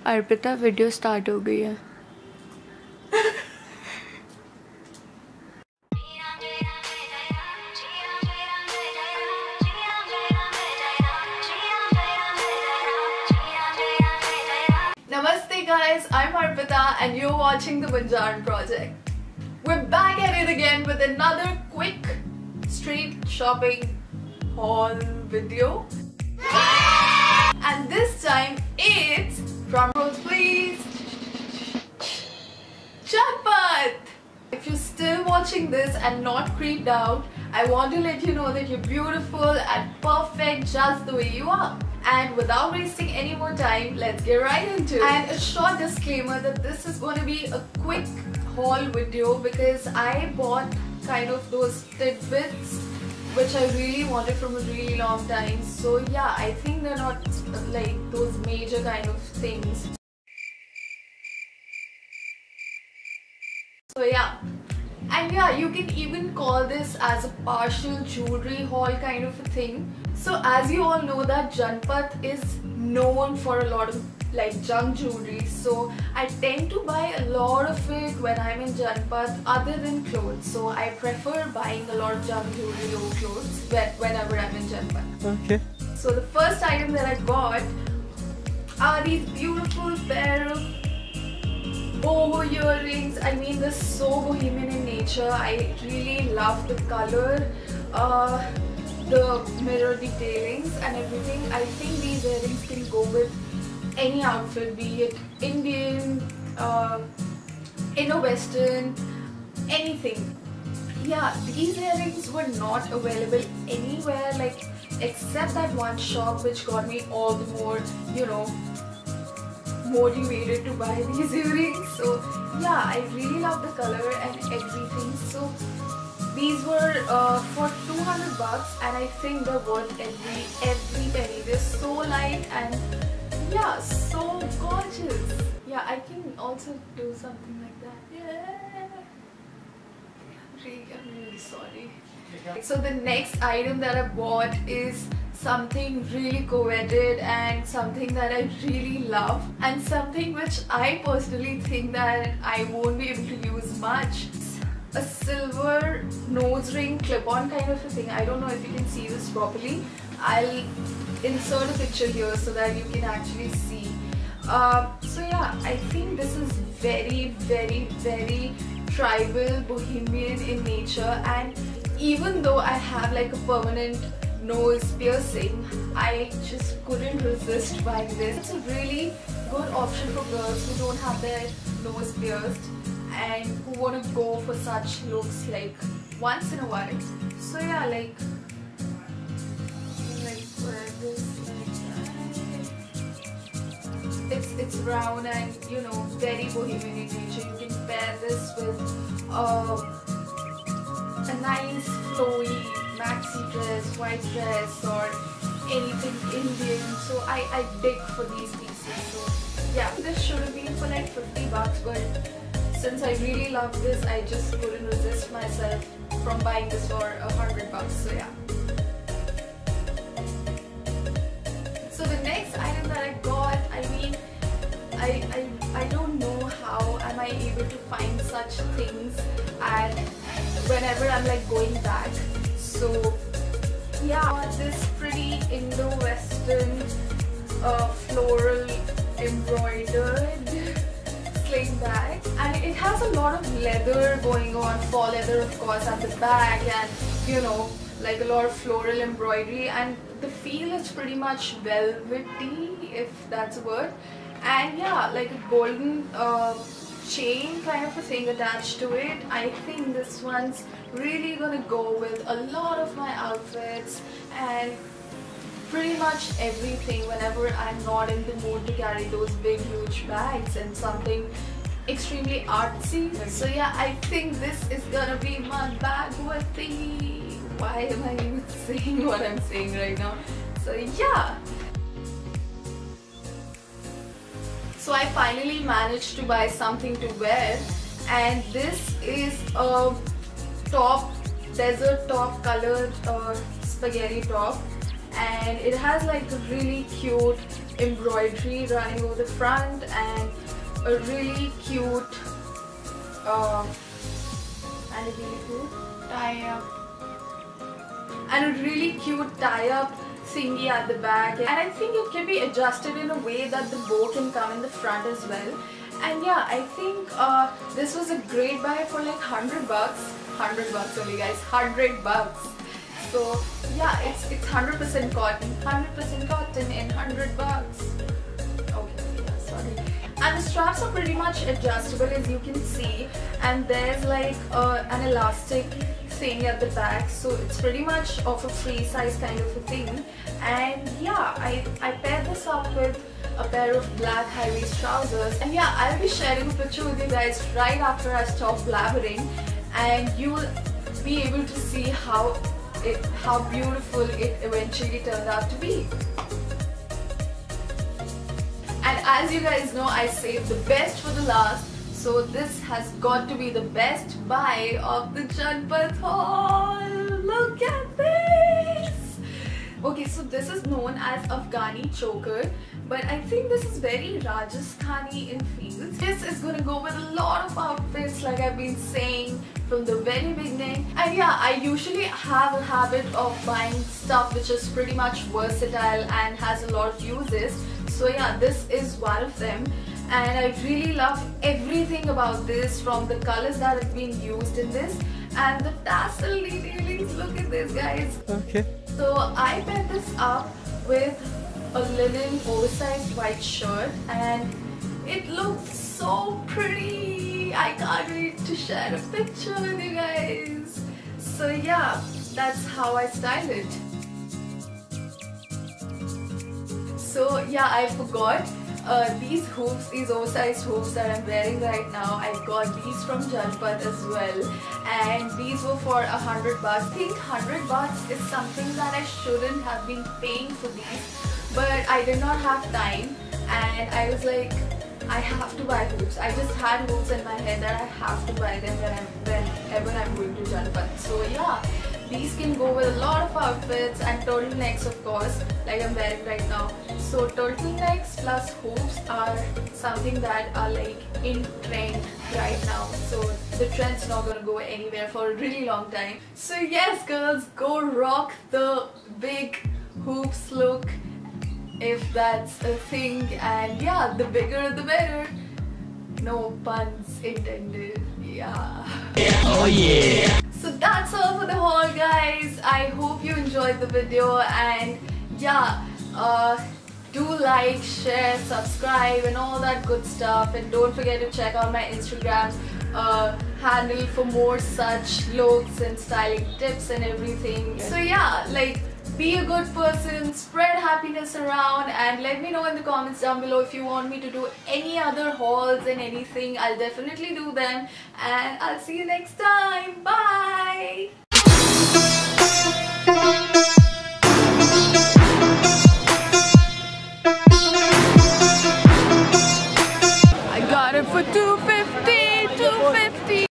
Arpita video start हो गई है। Namaste guys, I'm Arpita and you're watching the Banjaran Project. We're back at it again with another quick street shopping haul video. And this time it's, drum rolls please, Janpath! If you're still watching this and not creeped out, I want to let you know that you're beautiful and perfect just the way you are. And without wasting any more time, let's get right into it. And a short disclaimer that this is going to be a quick haul video because I bought kind of those tidbits which I really wanted from a really long time. So yeah, I think they're not like those major kind of things. So yeah. And yeah, you can even call this as a partial jewelry haul kind of a thing. So as you all know that Janpath is known for a lot of like junk jewelry. So I tend to buy a lot of it when I'm in Janpath other than clothes. So I prefer buying a lot of junk jewelry over clothes whenever I'm in Janpath. Okay. So the first item that I got are these beautiful pair of boho earrings. I mean, they're so bohemian in nature. I really love the color, the mirror detailings and everything. I think these earrings can go with any outfit, be it Indian, Indo-Western, anything. Yeah, these earrings were not available anywhere like except that one shop which got me all the more, you know, motivated to buy these earrings. So yeah, I really love the color and everything. So these were for 200 bucks and I think they're worth every penny. They're so light and yeah, so gorgeous. Yeah, I can also do something like that. Yeah, I'm really sorry. So the next item that I bought is something really coveted and something that I really love and something which I personally think that I won't be able to use much. A silver nose ring clip-on kind of a thing. I don't know if you can see this properly. I'll insert a picture here so that you can actually see. So yeah, I think this is very tribal, bohemian in nature, and even though I have like a permanent nose piercing, I just couldn't resist buying this. It's a really good option for girls who don't have their nose pierced and who want to go for such looks like once in a while. So yeah, like wear this like that. It's round and you know very bohemian in nature. You can pair this with a nice flowy maxi dress, white dress or anything Indian. So I dig for these pieces. So yeah, this should have been for like 50 bucks, but since I really love this, I just couldn't resist myself from buying this for 100 bucks. So yeah. So the next item that I got, I mean, I don't know how am I able to find such things and whenever I'm like going back. So yeah, this pretty Indo-Western floral embroidered sling bag, and it has a lot of leather going on, faux leather of course at the back, and you know, like a lot of floral embroidery, and the feel is pretty much velvety, if that's a word, and yeah, like a golden chain kind of a thing attached to it. I think this one's really gonna go with a lot of my outfits and pretty much everything whenever I'm not in the mood to carry those big huge bags and something extremely artsy. So yeah, I think this is gonna be my bag worthy. Why am I even saying what I'm saying right now? So yeah. So I finally managed to buy something to wear, and this is a top, desert top colored spaghetti top, and it has like a really cute embroidery running over the front and a really cute tie-up thingy at the back, and I think it can be adjusted in a way that the bow can come in the front as well. And yeah, I think this was a great buy for like 100 bucks. 100 bucks only, guys. 100 bucks. So yeah, it's 100% cotton. 100% cotton in 100 bucks. Okay, yeah, sorry. And the straps are pretty much adjustable, as you can see, and there's like an elastic thing at the back, so it's pretty much of a free size kind of a thing. And yeah, I paired this up with a pair of black high-waist trousers, and yeah, I'll be sharing a picture with you guys right after I stop blabbering, and you'll be able to see how beautiful it eventually turned out to be. And as you guys know, I saved the best for the last, so this has got to be the best buy of the Janpath haul. Look at this! Okay, so this is known as Afghani choker, but I think this is very Rajasthani in feels. This is gonna go with a lot of outfits, like I've been saying from the very beginning. And yeah, I usually have a habit of buying stuff which is pretty much versatile and has a lot of uses. So yeah, this is one of them. And I really love everything about this, from the colors that have been used in this and the tassel detailings. Look at this, guys. Okay. So I paired this up with a linen oversized white shirt, and it looks so pretty. I can't wait to share a picture with you guys. So yeah, that's how I styled it. So yeah, I forgot. These hoops, these oversized hoops that I'm wearing right now, I got these from Janpath as well, and these were for 100 bucks. I think 100 bucks is something that I shouldn't have been paying for these, but I did not have time, and I was like, I have to buy hoops. I just had hoops in my head that I have to buy them whenever I'm going to Janpath. So yeah, these can go with a lot of outfits, and turtlenecks, of course, like I'm wearing right now. So turtlenecks plus hoops are something that are like in trend right now. So the trend's not gonna go anywhere for a really long time. So yes, girls, go rock the big hoops look if that's a thing. And yeah, the bigger the better. No puns intended. Yeah. Oh yeah. So that's all for the haul, guys. I hope you enjoyed the video, and yeah, do like, share, subscribe and all that good stuff, and don't forget to check out my Instagram handle for more such looks and styling tips and everything. So yeah, like, be a good person, spread happiness around, and let me know in the comments down below if you want me to do any other hauls and anything. I'll definitely do them, and I'll see you next time. Bye!